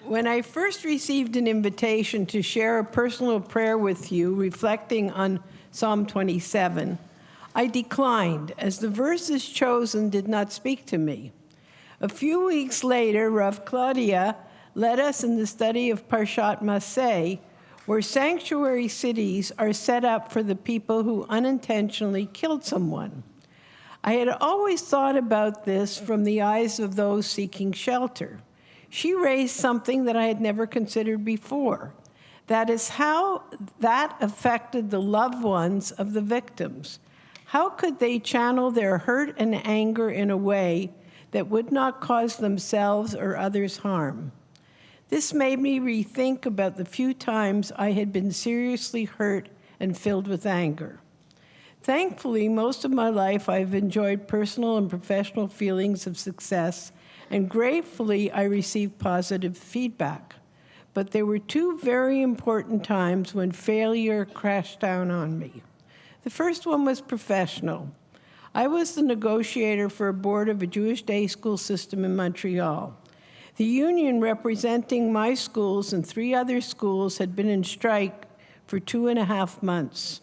When I first received an invitation to share a personal prayer with you reflecting on Psalm 27, I declined, as the verses chosen did not speak to me. A few weeks later, Rav Claudia led us in the study of Parshat Maseh, where sanctuary cities are set up for the people who unintentionally killed someone. I had always thought about this from the eyes of those seeking shelter. She raised something that I had never considered before. That is how that affected the loved ones of the victims. How could they channel their hurt and anger in a way that would not cause themselves or others harm? This made me rethink about the few times I had been seriously hurt and filled with anger. Thankfully, most of my life I've enjoyed personal and professional feelings of success, and gratefully I received positive feedback. But there were two very important times when failure crashed down on me. The first one was professional. I was the negotiator for a board of a Jewish day school system in Montreal. The union representing my schools and 3 other schools had been in strike for 2.5 months.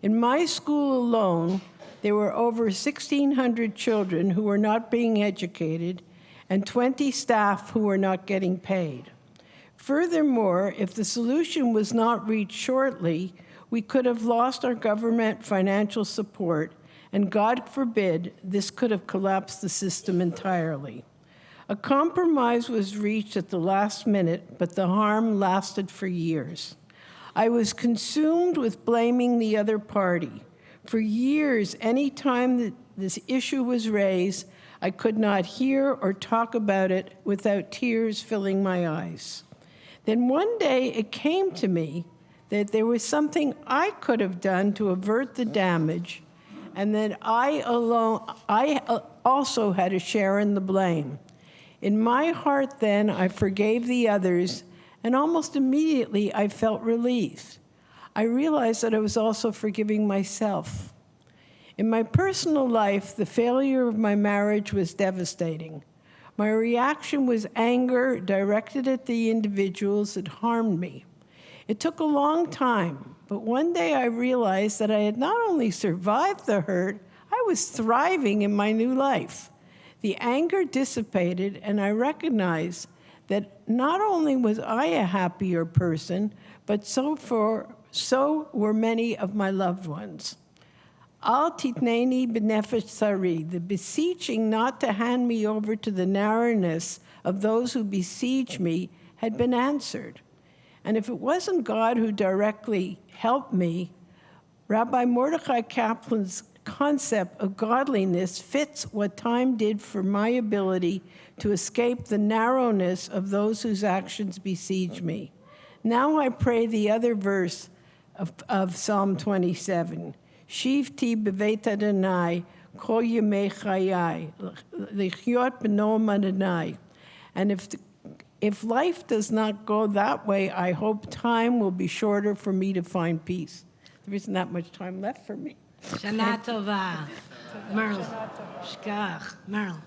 In my school alone, there were over 1,600 children who were not being educated and 20 staff who were not getting paid. Furthermore, if the solution was not reached shortly, we could have lost our government financial support, and God forbid, this could have collapsed the system entirely. A compromise was reached at the last minute, but the harm lasted for years. I was consumed with blaming the other party. For years, any time that this issue was raised, I could not hear or talk about it without tears filling my eyes. Then one day it came to me that there was something I could have done to avert the damage, and that I also had a share in the blame. In my heart then, I forgave the others, and almost immediately I felt relief. I realized that I was also forgiving myself. In my personal life, the failure of my marriage was devastating. My reaction was anger directed at the individuals that harmed me. It took a long time, but one day I realized that I had not only survived the hurt, I was thriving in my new life. The anger dissipated, and I recognized that not only was I a happier person, but so were many of my loved ones. Al titneni b'nefesh tzari, the beseeching not to hand me over to the narrowness of those who besiege me, had been answered. And if it wasn't God who directly helped me, Rabbi Mordechai Kaplan's concept of godliness fits what time did for my ability to escape the narrowness of those whose actions besiege me. Now I pray the other verse of Psalm 27. Shivti b'veit Adonai kol yemei chayai, lichyot b'noam Adonai. And if life does not go that way, I hope time will be shorter for me to find peace. There isn't that much time left for me. Shana Tova. Merle. Shkach. Merle.